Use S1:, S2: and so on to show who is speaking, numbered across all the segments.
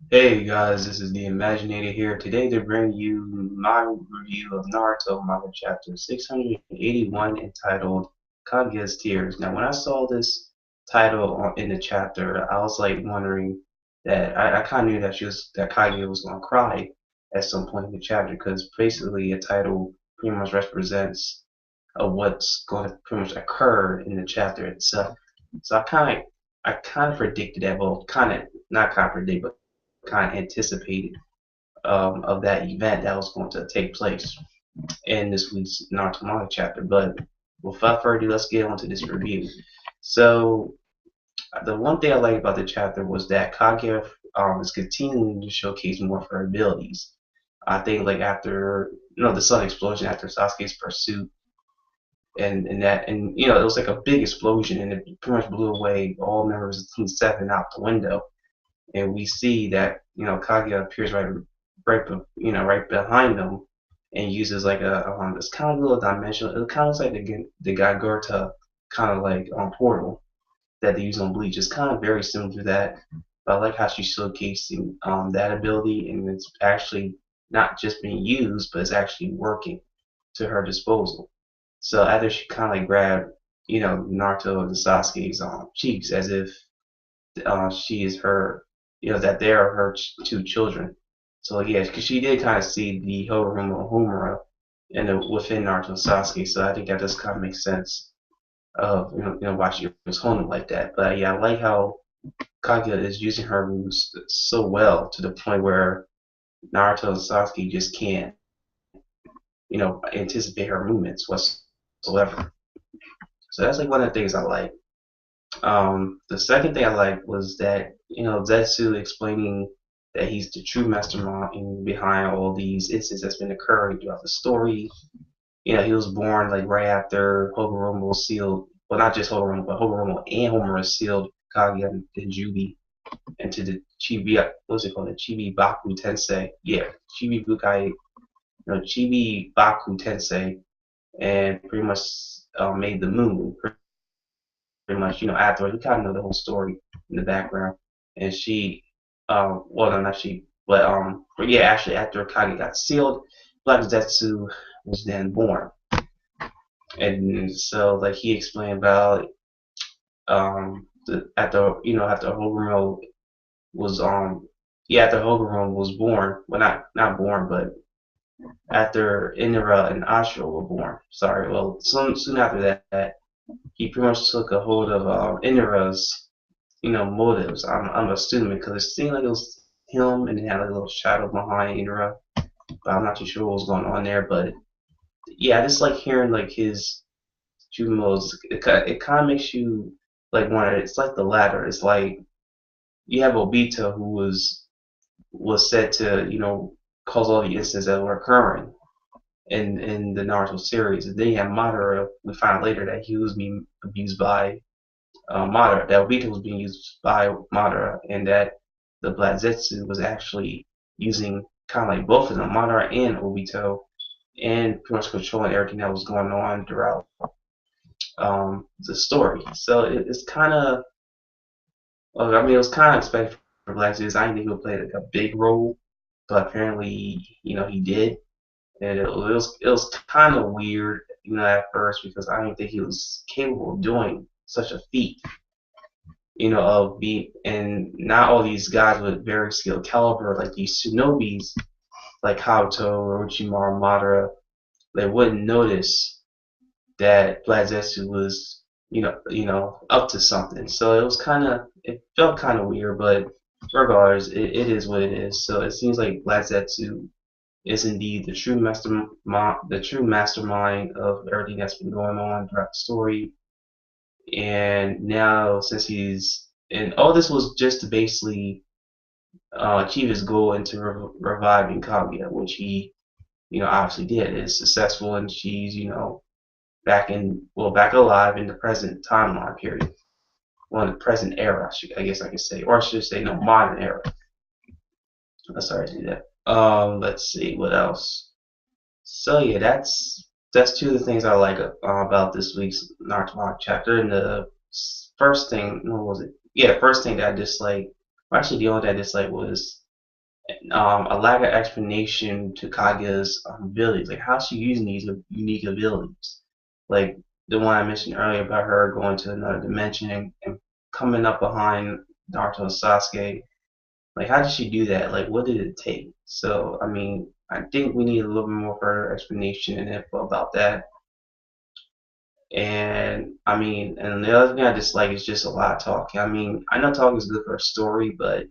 S1: Hey guys, this is the Imaginator here today to bring you my review of Naruto manga chapter 681 entitled Kaguya's Tears. Now, when I saw this title in the chapter, I was like wondering that I kind of knew that Kaguya was going to cry at some point in the chapter because basically a title pretty much represents what's going to pretty much occur in the chapter itself. So I kind of predicted that, well, kind of not kind of predicted, but kind of anticipated of that event that was going to take place in this week's Naruto manga chapter. But without further ado, let's get on to this review. So the one thing I liked about the chapter was that Kaguya is continuing to showcase more of her abilities. I think like after the sun explosion, after Sasuke's pursuit, and it was like a big explosion and it pretty much blew away all members of Team Seven out the window. And we see that Kaguya appears right behind them and uses like this kind of little dimensional. It kind of looks like the Gagurta kind of like portal that they use on Bleach. It's kind of very similar to that. But I like how she's showcasing that ability, and it's actually not just being used, but it's actually working to her disposal. So after she kind of like grabbed Naruto and Sasuke's cheeks as if she is her, that they are her two children. So yeah, because she did kind of see the Horumo Homura within Naruto and Sasuke, so I think that just kind of makes sense of why she was holding like that. But yeah, I like how Kaguya is using her moves so well to the point where Naruto and Sasuke just can't anticipate her movements whatsoever. So that's like one of the things I like. The second thing I liked was that Zetsu explaining that he's the true mastermind behind all these incidents that's been occurring throughout the story. He was born like right after Hogoromo sealed, well, not just Hogoromo, but Hogoromo and Homura sealed Kaguya and Jubi into the Chibi, what's it called, the Chibi Baku Tensei. Yeah, Chibi Bukai, Chibi Baku Tensei, and pretty much made the moon pretty much, afterwards. We kind of know the whole story in the background. And she, well, no, not she, but yeah, actually, after Kage got sealed, Black Zetsu was then born. And so, like, he explained about, after Hoguro was, yeah, after Hoguro was born, well, not born, but after Inara and Ashura were born. Sorry, well, soon after that, he pretty much took a hold of Inara's motives. I'm assuming because it seemed like it was him and it had like a little shadow behind Indra, but I'm not too sure what was going on there. But yeah, I just like hearing like his true motives. It kind of makes you like wonder. It's like the latter. It's like you have Obito who was said to cause all the incidents that were occurring in the Naruto series, and then you have Madara. We find out later that he was being abused by Madara, that Obito was being used by Madara, and that the Black Zetsu was actually using kind of like both of them, Madara and Obito, and pretty much controlling everything that was going on throughout the story. So it's kind of, well, I mean, it was kind of expected for Black Zetsu. I didn't think he would play like a big role, but apparently, he did. And it was kind of weird, at first because I didn't think he was capable of doing such a feat of being, and not all these guys with very skilled caliber, like these Tsunobis, like Haruto, Orochimaru, Madara, they wouldn't notice that Black Zetsu was, up to something. So it felt kind of weird, but regardless, it is what it is. So it seems like Black Zetsu is indeed the true mastermind of everything that's been going on throughout the story. And now, since and all this was just to basically achieve his goal into reviving Kaguya, which he, obviously did. Is successful, and she's, back alive in the present timeline period. Well, in the present era, I guess I could say, or I should say, no, modern era. I'm sorry to do that. Let's see what else. So yeah, that's two of the things I like about this week's Naruto chapter. And the first thing, what was it? Yeah, the first thing that I disliked, or actually the only thing I disliked was a lack of explanation to Kaguya's abilities. Like, how's she using these unique abilities? Like the one I mentioned earlier about her going to another dimension and coming up behind Naruto and Sasuke. Like, how did she do that? Like, what did it take? So, I mean, I think we need a little bit more further explanation and info about that. And I mean, and the other thing I dislike is just a lot of talking. I mean, I know talking is good for a story, but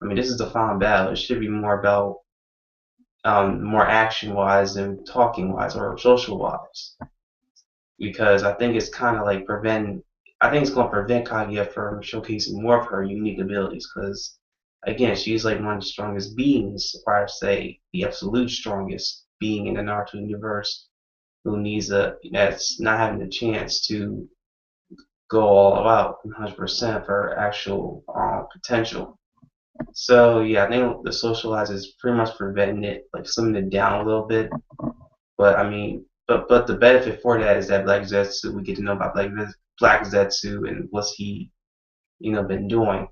S1: I mean, this is the final battle. It should be more about more action wise than talking wise or social wise. Because I think it's kind of like prevent. I think it's going to prevent Kaguya from showcasing more of her unique abilities. Because again, she's like one of the strongest beings, or I say the absolute strongest being in the Naruto universe, who needs a that's not having a chance to go all out 100% for actual potential. So yeah, I think the socialize is pretty much preventing it, like slimming it down a little bit. But I mean, but the benefit for that is that Black Zetsu, we get to know about Black Zetsu and what's he been doing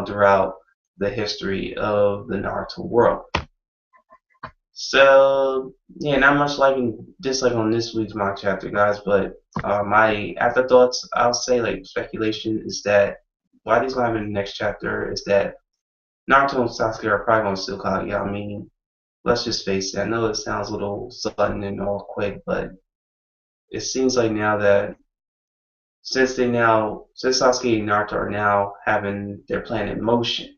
S1: throughout the history of the Naruto world. So yeah, not much liking dislike on this week's mock chapter, guys. But my afterthoughts, I'll say like speculation is that why these gonna happen in the next chapter is that Naruto and Sasuke are probably gonna still Kaguya. I mean, let's just face it. I know it sounds a little sudden and all quick, but it seems like now that since Sasuke and Naruto are now having their plan in motion,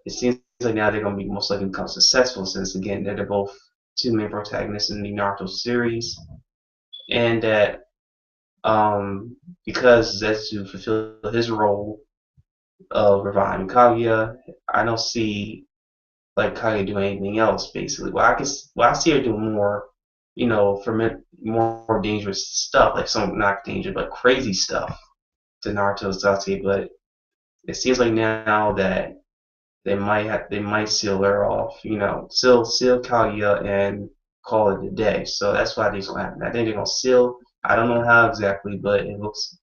S1: it seems like now they're going to be most likely become successful since again they're both two main protagonists in the Naruto series, and that because Zetsu fulfilled his role of reviving Kaguya, I don't see like Kaguya doing anything else basically. I see her doing more, for more dangerous stuff, like some not dangerous but crazy stuff to Naruto Sasuke, but it seems like now that they might seal her off, seal Kaguya and call it a day. So that's why these will happen. I think they're gonna seal. I don't know how exactly, but it looks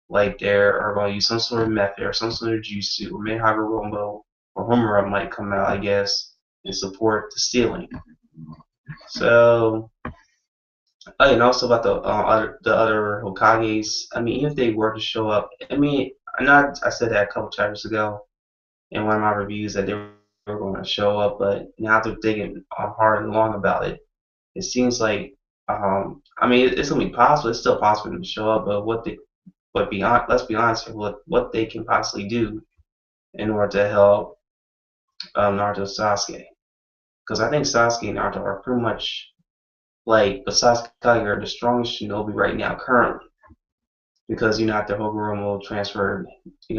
S1: like they are going to use some sort of method or some sort of jutsu, or maybe Hagoromo or Homura might come out, I guess, and support the sealing. So, oh, and also about the other Hokages. I mean, even if they were to show up, I mean, I said that a couple chapters ago in one of my reviews that they were going to show up, but now after thinking hard and long about it, it seems like I mean it's gonna be possible. It's still possible for them to show up, but let's be honest with what they can possibly do in order to help Naruto Sasuke, because I think Sasuke and Naruto are pretty much like besides Kage are the strongest shinobi right now currently, because after Hogoromo transferred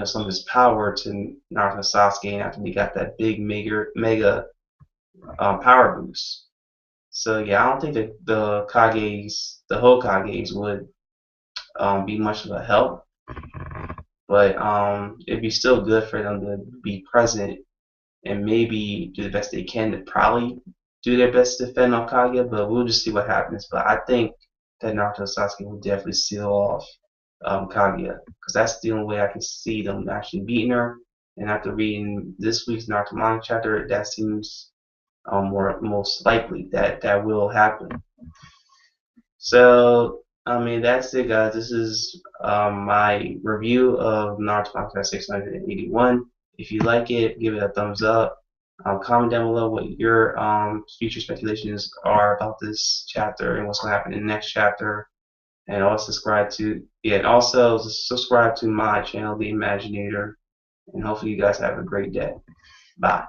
S1: some of his power to Naruto Sasuke, and after he got that big mega power boost. So yeah, I don't think that the Hokages would be much of a help, but it'd be still good for them to be present and maybe do the best they can to probably do their best to defend on Kaguya, but we'll just see what happens. But I think that Naruto and Sasuke will definitely seal off Kaguya, because that's the only way I can see them actually beating her. And after reading this week's Naruto manga chapter, that seems more most likely that that will happen. So I mean that's it, guys. This is my review of Naruto manga 681. If you like it, give it a thumbs up. Comment down below what your future speculations are about this chapter and what's going to happen in the next chapter. And also subscribe to my channel, The Imaginator. And hopefully you guys have a great day. Bye.